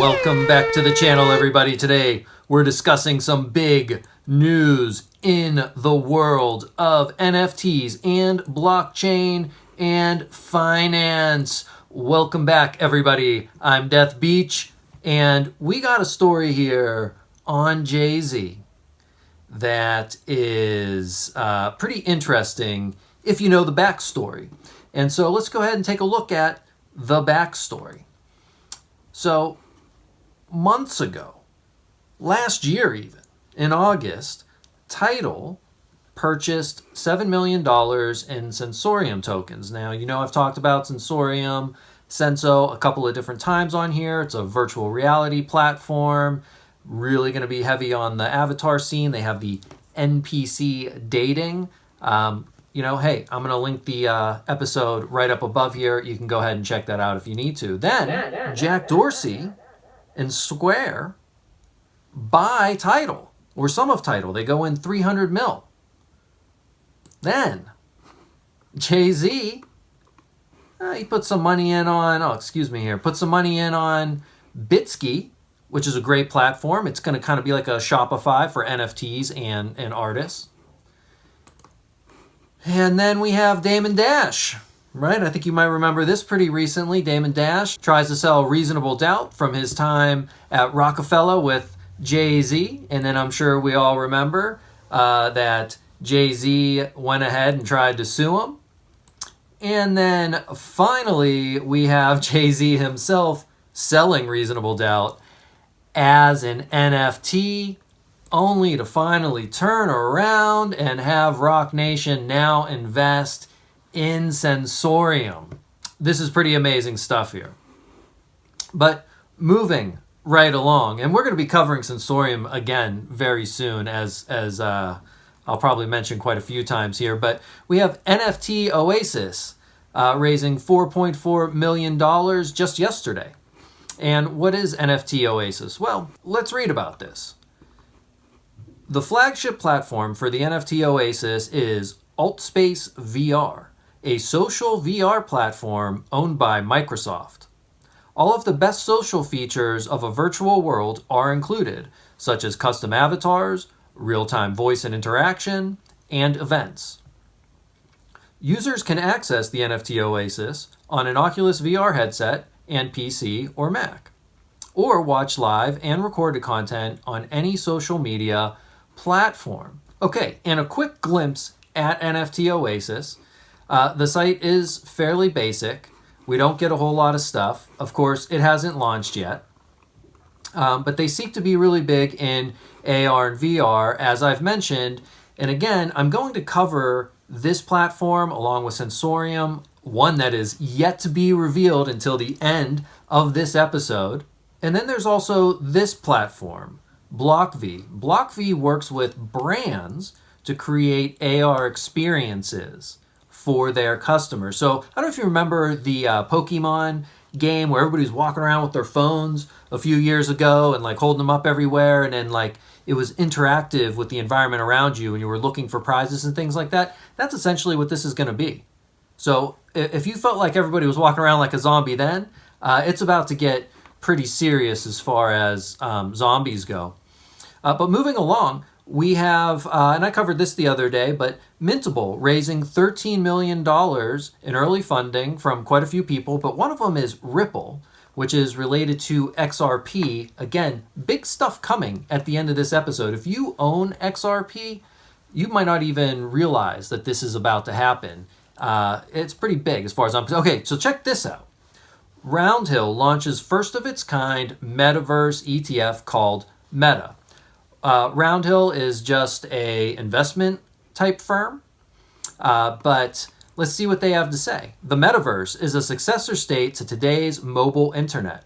Welcome back to the channel, everybody. Today we're discussing some big news in the world of NFTs and blockchain and finance. Welcome back, everybody. I'm Death Beach, and we got a story here on JayZ that is pretty interesting if you know the backstory. And so let's go ahead and take a look at the backstory. So months ago, last year even, in August, Tidal purchased $7 million in Sensorium tokens. Now, you know I've talked about Sensorium, Senso, a couple of different times on here. It's a virtual reality platform, really going to be heavy on the avatar scene. They have the NPC dating. Hey, I'm going to link the episode right up above here. You can go ahead and check that out if you need to. Then Jack Dorsey and Square buy Tidal, or some of Tidal. They go in 300 mil. Then JayZ, he put some money in on, put some money in on Bitsky, which is a great platform. It's going to kind of be like a Shopify for NFTs and artists. And then we have Damon Dash, right? I think you might remember this pretty recently. Damon Dash tries to sell Reasonable Doubt from his time at Rockefeller with JayZ. And then I'm sure we all remember that JayZ went ahead and tried to sue him. And then finally, we have JayZ himself selling Reasonable Doubt as an NFT, only to finally turn around and have Rock Nation now invest in Sensorium. This is pretty amazing stuff here. But moving right along, and we're going to be covering Sensorium again very soon, as I'll probably mention quite a few times here, but we have NFT Oasis raising $4.4 million just yesterday. And what is NFT Oasis? Well, let's read about this. The flagship platform for the NFT Oasis is Altspace VR, a social VR platform owned by Microsoft. All of the best social features of a virtual world are included, such as custom avatars, real-time voice and interaction, and events. Users can access the NFT Oasis on an Oculus VR headset and PC or Mac, or watch live and recorded content on any social media platform. Okay, and a quick glimpse at NFT Oasis. The site is fairly basic. We don't get a whole lot of stuff. Of course, it hasn't launched yet. But they seek to be really big in AR and VR, as I've mentioned. And again, I'm going to cover this platform along with Sensorium, one that is yet to be revealed until the end of this episode. And then there's also this platform, BlockV. BlockV works with brands to create AR experiences for their customers. So I don't know if you remember the Pokemon game where everybody's walking around with their phones a few years ago and like holding them up everywhere, and then like it was interactive with the environment around you and you were looking for prizes and things like that. That's essentially what this is going to be. So if you felt like everybody was walking around like a zombie then, it's about to get pretty serious as far as zombies go. But moving along, we have, and I covered this the other day, but Mintable raising $13 million in early funding from quite a few people, but one of them is Ripple, which is related to XRP. Again, big stuff coming at the end of this episode. If you own XRP, you might not even realize that this is about to happen. It's pretty big as far as I'm concerned. Okay, so check this out. Roundhill launches first of its kind Metaverse ETF called Meta. Roundhill is just a investment type firm, but let's see what they have to say. The Metaverse is a successor state to today's mobile internet,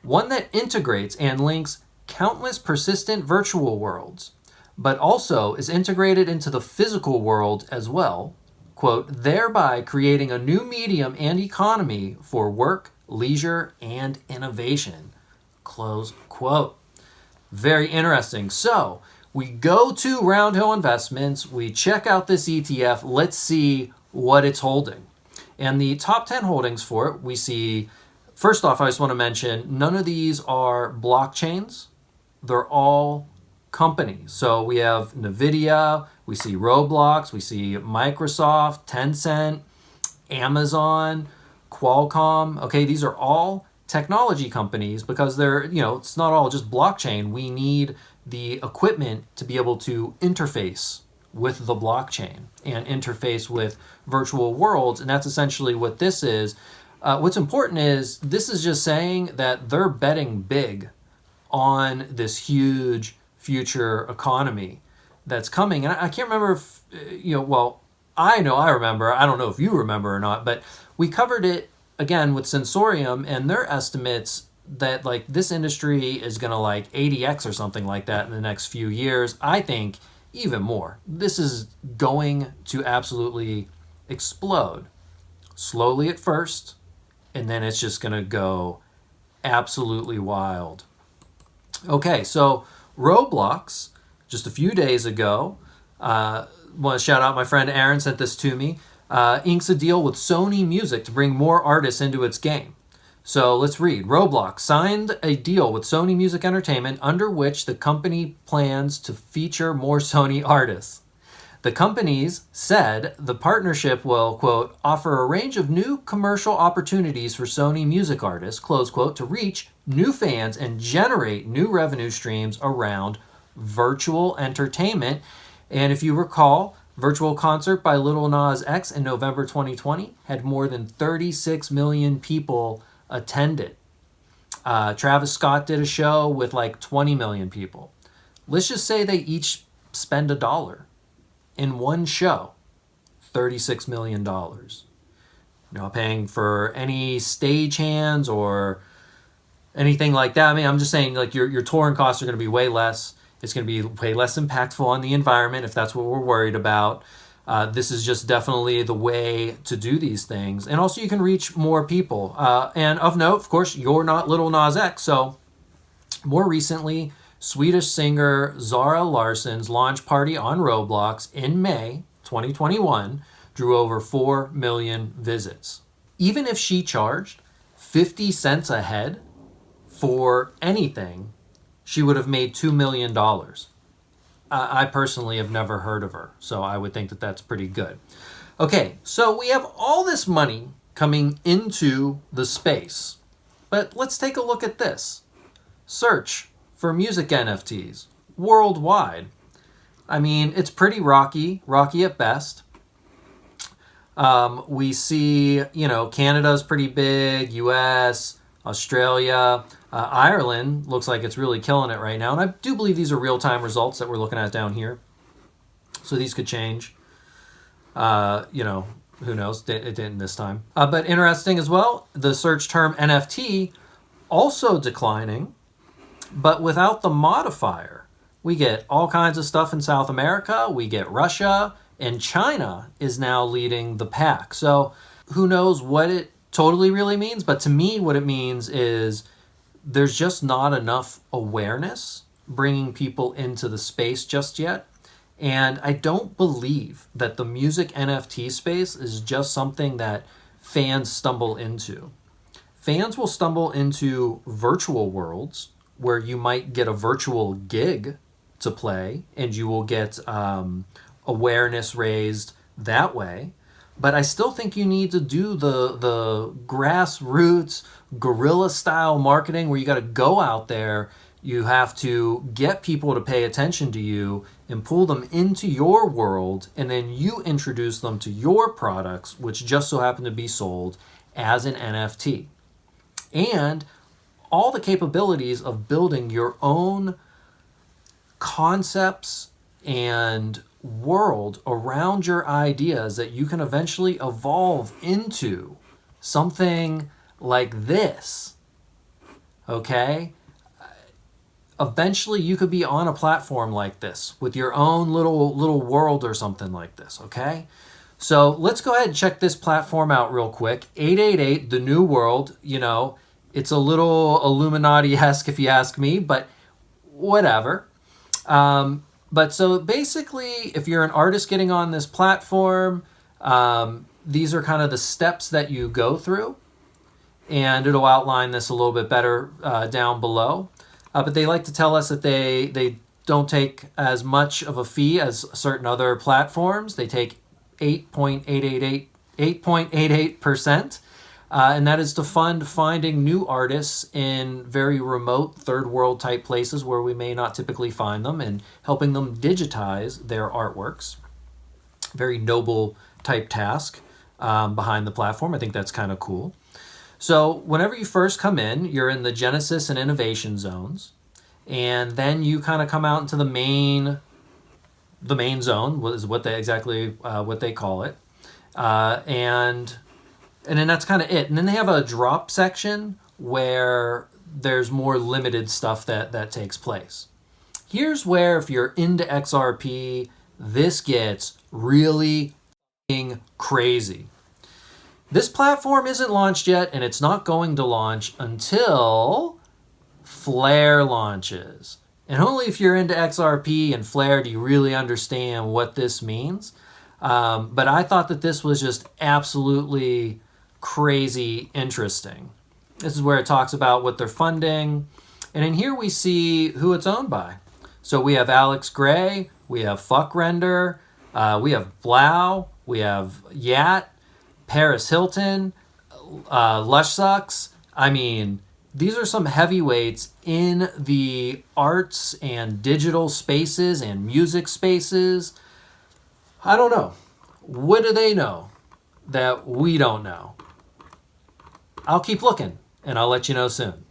one that integrates and links countless persistent virtual worlds, but also is integrated into the physical world as well, quote, thereby creating a new medium and economy for work, leisure, and innovation, close quote. Very interesting. So we go to Roundhill Investments, we check out this ETF, let's see what it's holding. And the top 10 holdings for it, we see First off, I just want to mention none of these are blockchains. They're all companies. So we have NVIDIA, we see Roblox, we see Microsoft, Tencent, Amazon, Qualcomm. Okay, these are all technology companies because they're, it's not all just blockchain. We need the equipment to be able to interface with the blockchain and interface with virtual worlds. And that's essentially what this is. What's important is this is just saying that they're betting big on this huge future economy that's coming. And I can't remember if, I know I remember. I don't know if you remember or not, but we covered it again with Sensorium and their estimates that like this industry is going to like 80x or something like that in the next few years. I think even more. This is going to absolutely explode slowly at first, and then it's just going to go absolutely wild. Okay, so Roblox, just a few days ago, want to shout out my friend Aaron sent this to me, inks a deal with Sony Music to bring more artists into its game. So let's read. Roblox signed a deal with Sony Music Entertainment under which the company plans to feature more Sony artists. The companies said the partnership will, quote, offer a range of new commercial opportunities for Sony music artists, close quote, to reach new fans and generate new revenue streams around virtual entertainment. And if you recall, Virtual Concert by Lil Nas X in November 2020 had more than 36 million people attend it. Travis Scott did a show with like 20 million people. Let's just say they each spend $1 in one show, $36 million. Paying for any stagehands or anything like that. I mean, I'm just saying like your touring costs are going to be way less. It's going to be way less impactful on the environment if that's what we're worried about. This is just definitely the way to do these things. And also you can reach more people. And of note, of course, you're not Lil Nas X. So more recently, Swedish singer Zara Larsson's launch party on Roblox in May 2021 drew over 4 million visits. Even if she charged 50 cents a head for anything, she would have made $2 million. I personally have never heard of her, so I would think that that's pretty good. Okay, so we have all this money coming into the space, but let's take a look at this. Search for music NFTs worldwide. I mean, it's pretty rocky at best. We see, Canada's pretty big, US, Australia, Ireland looks like it's really killing it right now. And I do believe these are real-time results that we're looking at down here. So these could change. Who knows? It didn't this time. But interesting as well, the search term NFT also declining, but without the modifier. We get all kinds of stuff in South America. We get Russia, and China is now leading the pack. So who knows what it totally really means, but to me what it means is there's just not enough awareness bringing people into the space just yet. And I don't believe that the music NFT space is just something that fans stumble into. Fans will stumble into virtual worlds where you might get a virtual gig to play and you will get awareness raised that way. But I still think you need to do the grassroots, guerrilla style marketing where you got to go out there. You have to get people to pay attention to you and pull them into your world. And then you introduce them to your products, which just so happen to be sold as an NFT. And all the capabilities of building your own concepts and world around your ideas that you can eventually evolve into something like this. Okay? Eventually you could be on a platform like this with your own little world or something like this, okay? So let's go ahead and check this platform out real quick. 888, the new world, it's a little Illuminati-esque if you ask me, but whatever. But so basically, if you're an artist getting on this platform, these are kind of the steps that you go through. and it'll outline this a little bit better down below. But they like to tell us that they don't take as much of a fee as certain other platforms. They take 8.88%, and that is to fund finding new artists in very remote third world type places where we may not typically find them, and helping them digitize their artworks. Very noble type task behind the platform. I think that's kind of cool. So whenever you first come in, you're in the Genesis and Innovation zones, and then you kind of come out into the main zone, is what they what they call it, and then that's kind of it. And then they have a drop section where there's more limited stuff that takes place. Here's where, if you're into XRP, this gets really crazy. This platform isn't launched yet, and it's not going to launch until Flare launches. And only if you're into XRP and Flare do you really understand what this means. But I thought that this was just absolutely crazy interesting. This is where it talks about what they're funding. And in here we see who it's owned by. So we have Alex Gray, we have Fuckrender, we have Blau, we have Yat, Paris Hilton, Lush Sucks. I mean, these are some heavyweights in the arts and digital spaces and music spaces. I don't know. What do they know that we don't know? I'll keep looking, and I'll let you know soon.